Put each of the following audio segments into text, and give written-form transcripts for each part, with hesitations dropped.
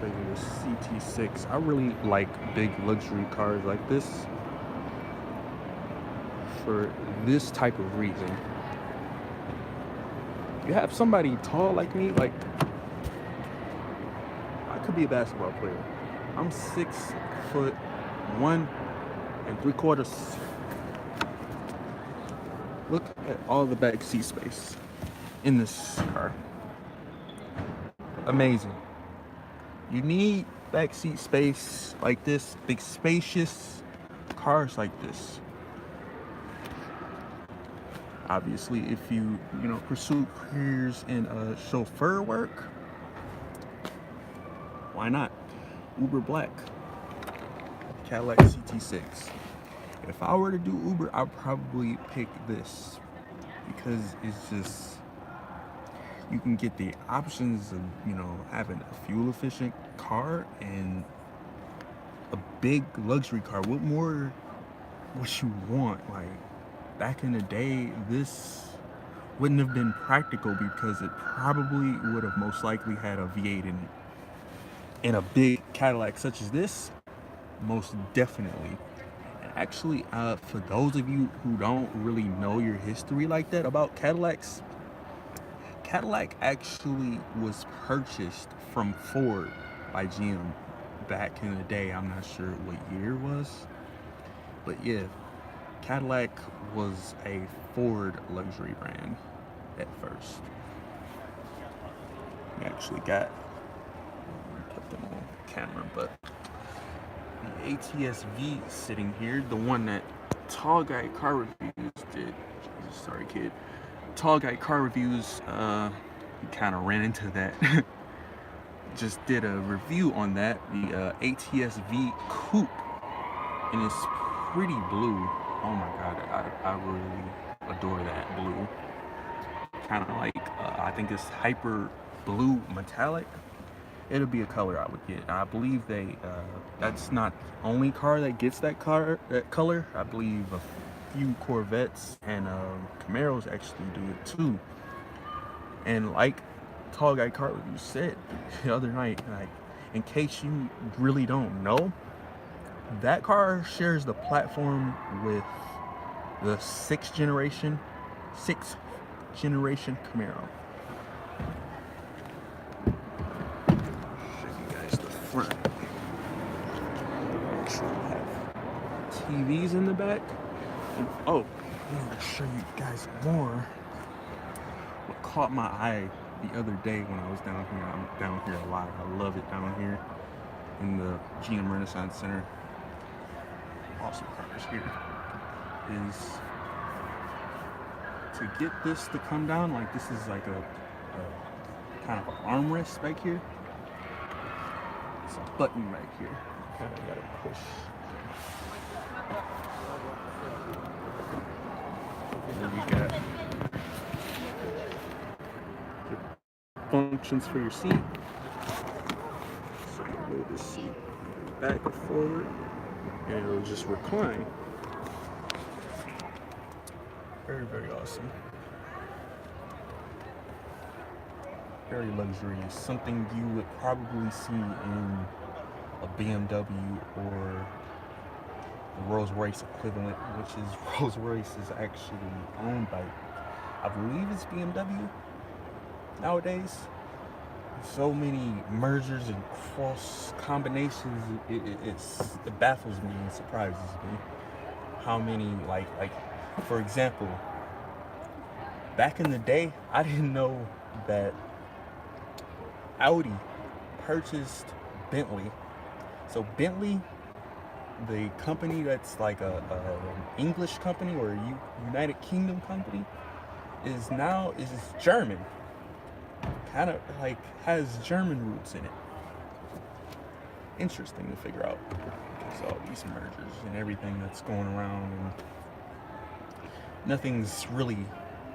show you the CT6. I really like big luxury cars like this for this type of reason. You have somebody tall like me, like I could be a basketball player. I'm 6'1¾". Look at all the back seat space in this car. Amazing. You need back seat space like this, big spacious cars like this. Obviously, if you pursue careers in chauffeur work, why not? Uber Black, Cadillac CT6. If I were to do Uber, I'd probably pick this because it's just, you can get the options of having a fuel efficient car and a big luxury car. What more would you want? Like, back in the day, this wouldn't have been practical because it probably would have most likely had a V8 in it. And a big Cadillac such as this, most definitely. And actually, for those of you who don't really know your history like that about Cadillacs, Cadillac actually was purchased from Ford by GM back in the day. I'm not sure what year it was, but yeah, Cadillac was a Ford luxury brand at first. We actually got, put them on camera, but the ATS-V sitting here, the one that Tall Guy Car Reviews did. Sorry, kid. Tall Guy Car Reviews, kind of ran into that. Just did a review on that, the ATS-V Coupe, and it's pretty blue. Oh my god, I really adore that blue. Kind of like, I think it's hyper blue metallic. It'll be a color I would get. I believe that's not the only car that gets that color. I believe a few Corvettes and Camaros actually do it too. And like Tall Guy Car Review said the other night, like, in case you really don't know, that car shares the platform with the sixth generation Camaro. Show you guys the front. Actually have TVs in the back. And, oh, I want to show you guys more. What caught my eye the other day when I was down here. I'm down here a lot. I love it down here in the GM Renaissance Center. Awesome cars here. Is to get this to come down, like this is like a kind of an armrest back here. It's a button right here. Kind of gotta push. And then you got functions for your seat. So you move the seat back and forward, and it'll just recline. Very, very awesome. Very luxury. Something you would probably see in a BMW or the Rolls-Royce equivalent, which is Rolls-Royce is actually owned by, I believe it's BMW nowadays. So many mergers and cross combinations, it baffles me and surprises me how many, like for example, back in the day, I didn't know that Audi purchased Bentley. So Bentley, the company that's like an English company or a United Kingdom company, is German. Kind of like has German roots in it. Interesting to figure out. So all these mergers and everything that's going around, and nothing's really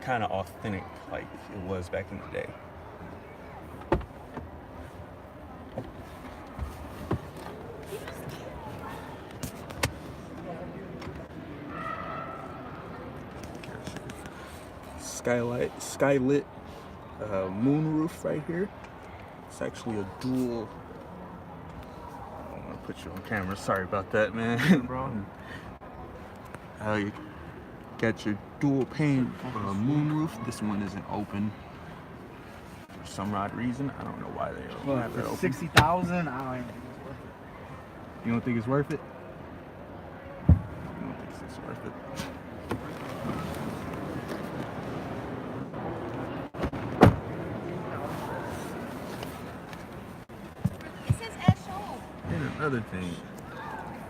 kind of authentic like it was back in the day. Skylit moonroof right here. It's actually a dual put you on camera. Sorry about that, man. Bro. You got your dual pane moonroof. This one isn't open for some odd reason. I don't know why they don't have that open. 60,000. I don't even think it's worth it. You don't think it's worth it? I don't think it's worth it. And another thing,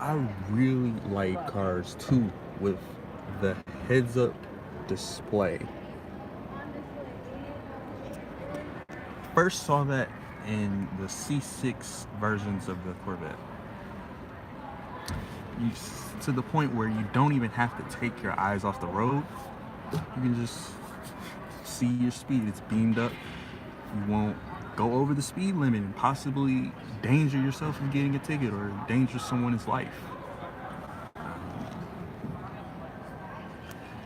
I really like cars too with the heads-up display. First saw that in the C6 versions of the Corvette. To the point where you don't even have to take your eyes off the road. You can just see your speed. It's beamed up. You won't go over the speed limit and possibly danger yourself from getting a ticket or danger someone's life.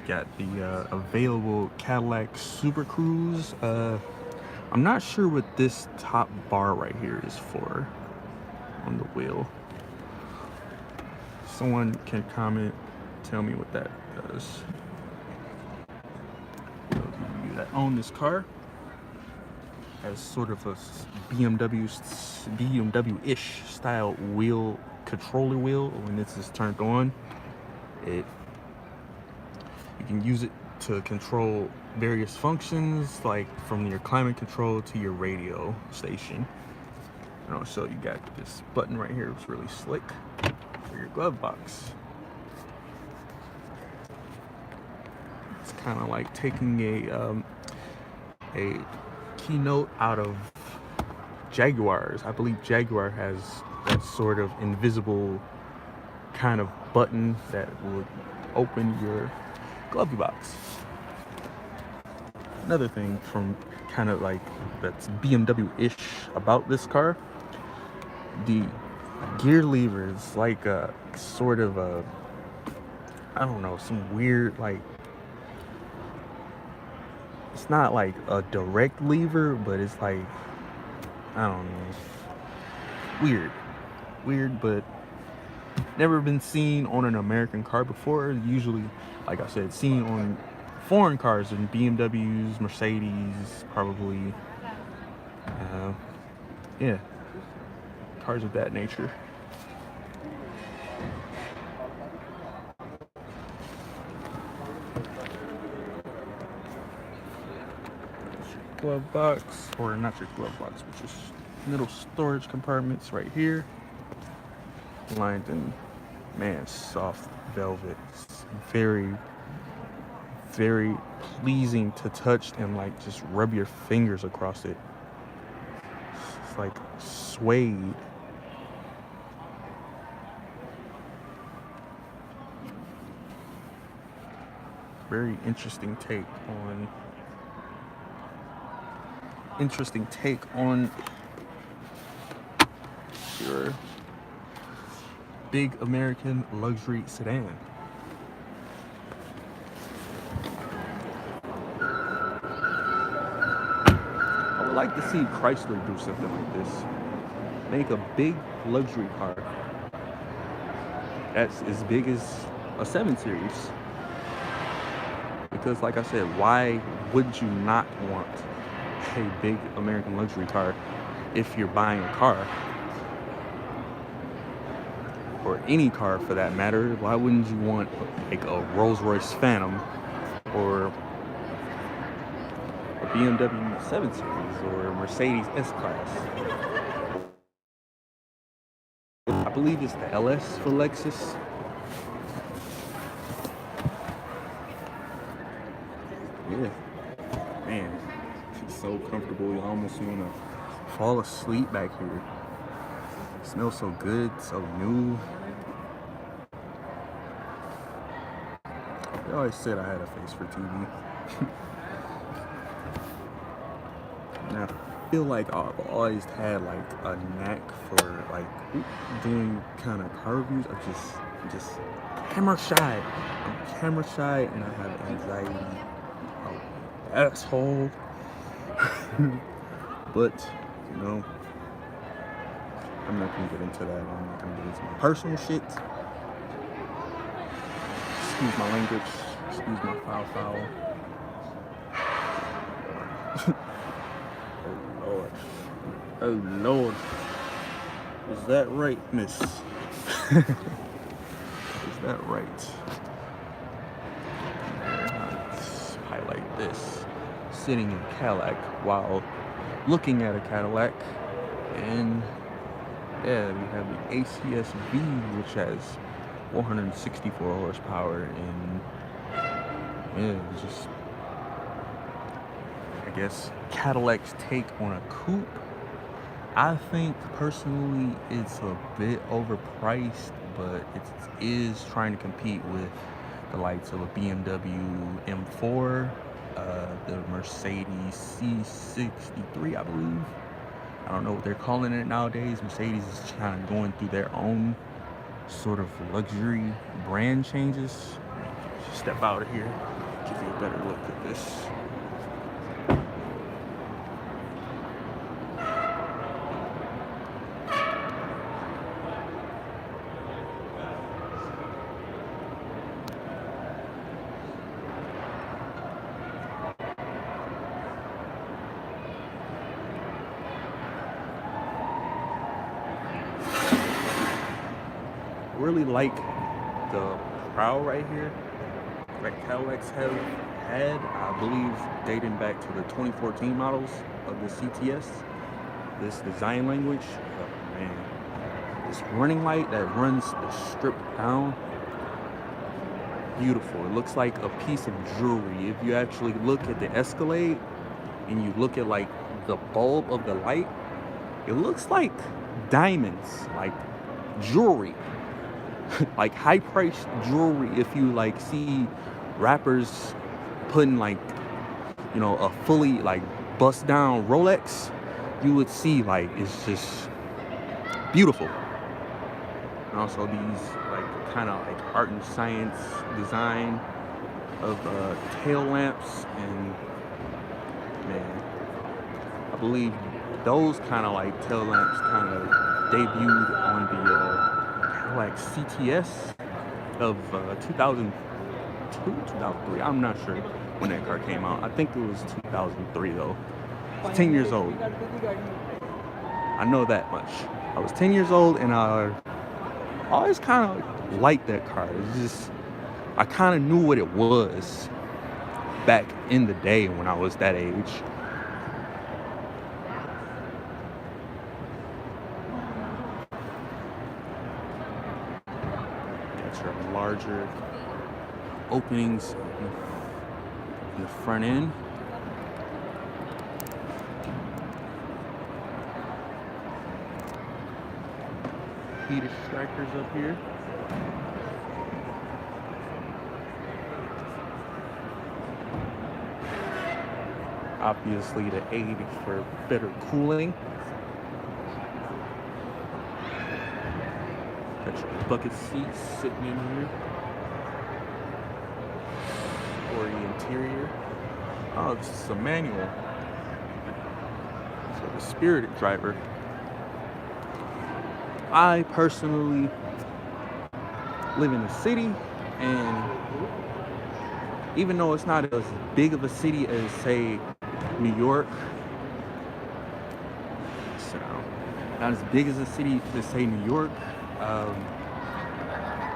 Got the available Cadillac Super Cruise. I'm not sure what this top bar right here is for on the wheel. Someone can comment, tell me what that does. Those of you that own this car, has sort of a BMW-ish style wheel, controller wheel. When this is turned on, you can use it to control various functions, like from your climate control to your radio station. And also you got this button right here, it's really slick, for your glove box. It's kind of like taking a keynote out of Jaguars. I believe Jaguar has that sort of invisible kind of button that would open your glove box. Another thing from kind of like that's BMW-ish about this car, the gear lever is like a sort of a, I don't know, some weird, like, it's not like a direct lever, but it's like, I don't know, weird, but never been seen on an American car before. Usually, like I said, seen on foreign cars and BMWs, Mercedes, probably, yeah, cars of that nature. Glove box, or not your glove box, but just little storage compartments right here, lined in, man, soft velvet. It's very, very pleasing to touch and like just rub your fingers across it. It's like suede. Very interesting take on your big American luxury sedan. I would like to see Chrysler do something like this. Make a big luxury car that's as big as a 7 Series. Because like I said, why would you not want a big American luxury car if you're buying a car? Or any car for that matter. Why wouldn't you want like a Rolls-Royce Phantom or a BMW 7 Series or a Mercedes S-Class? I believe it's the LS for Lexus. Yeah, man, it's so comfortable. You almost want to fall asleep back here. It smells so good, so new. They always said I had a face for TV. And I feel like I've always had like a knack for like doing kind of car reviews. I'm just camera shy. I'm camera shy and I have anxiety. Asshole. But you know, I'm not gonna get into that. I'm not gonna get into my personal shit. Excuse my language. Excuse my foul. Oh Lord. Oh Lord. Is that right, miss? Is that right? Let's highlight this. Sitting in a Cadillac while looking at a Cadillac. And yeah, we have the ATS-V, which has 464 horsepower, and yeah, just, I guess, Cadillac's take on a coupe. I think personally it's a bit overpriced, but it is trying to compete with the likes of a BMW M4, the Mercedes C63, I believe. I don't know what they're calling it nowadays. Mercedes is kind of going through their own sort of luxury brand changes. Step out of here, give you a better look at this. Really like the prow right here that Cadillacs have had, I believe, dating back to the 2014 models of the CTS. This design language, oh man, this running light that runs the strip down, beautiful. It looks like a piece of jewelry. If you actually look at the Escalade and you look at like the bulb of the light, it looks like diamonds, like jewelry. Like high-priced jewelry. If you like see rappers putting like, you know, a fully like bust down Rolex, you would see like it's just beautiful. And also these like kind of like art and science design of tail lamps, and man, I believe those kind of like tail lamps kind of debuted on the like CTS of 2002, 2003. I'm not sure when that car came out. I think it was 2003 though. It's 10 years old. I know that much. I was 10 years old, and I always kind of liked that car. It's just, I kind of knew what it was back in the day when I was that age. Your larger openings in the front end. Heat extractors up here. Obviously to aid for better cooling. Got your bucket seats sitting in here. Or the interior. Oh, this is a manual. So the spirited driver. I personally live in a city, and even though it's not as big of a city as, say, New York, so not as big as a city as, say, New York,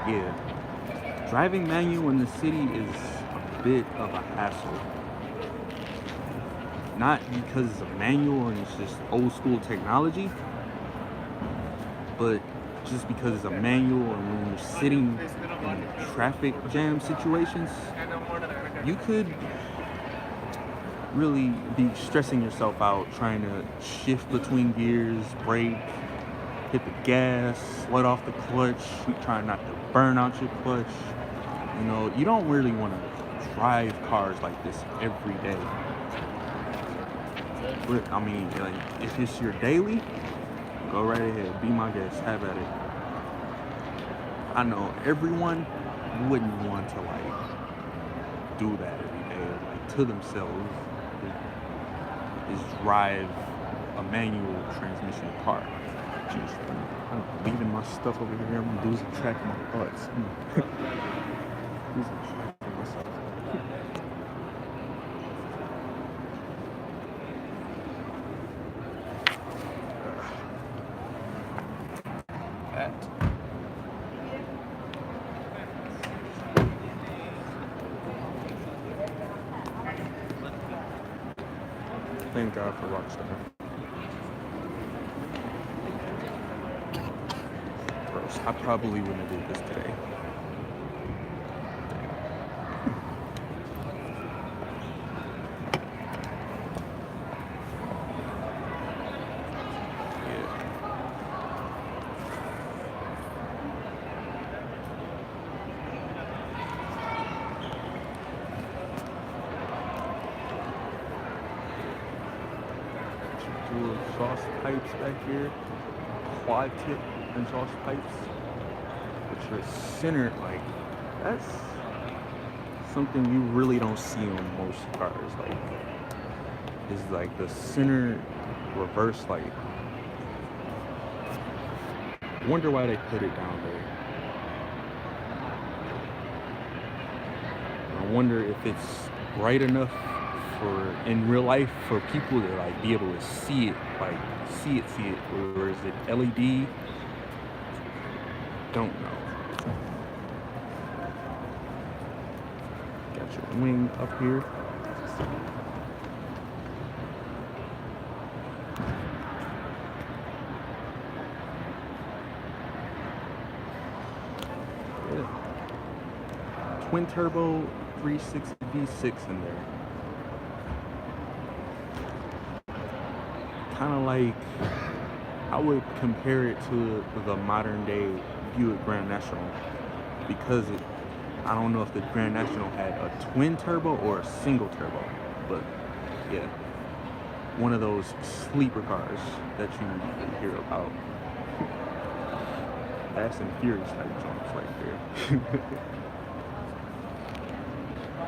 yeah, driving manual in the city is a bit of a hassle. Not because it's a manual and it's just old school technology, but just because it's a manual, and when you're sitting in traffic jam situations, you could really be stressing yourself out trying to shift between gears, brake, hit the gas, let off the clutch, trying not to burn out your clutch. You know, you don't really want to drive cars like this every day. But I mean, like, if it's your daily, go right ahead, be my guest, have at it. I know everyone wouldn't want to like do that every day, like to themselves, is drive a manual transmission car. Jeez, I'm leaving my stuff over here. I'm losing track of my thoughts. Losing track of myself. That. Thank God for Rockstar. Gross. I probably wouldn't have did this today. Exhaust pipes back here, quad tip exhaust pipes, which are centered. Like, that's something you really don't see on most cars. Like, is like the center reverse light. I wonder why they put it down there. I wonder if it's bright enough for in real life for people to like be able to see it, like see it, or is it LED? Don't know. Got your wing up here. Yeah. Twin turbo 360 V6 in there. Kind of like, I would compare it to the modern day Buick Grand National, because I don't know if the Grand National had a twin turbo or a single turbo, but yeah, one of those sleeper cars that you hear about. Fast and Furious type joints right there.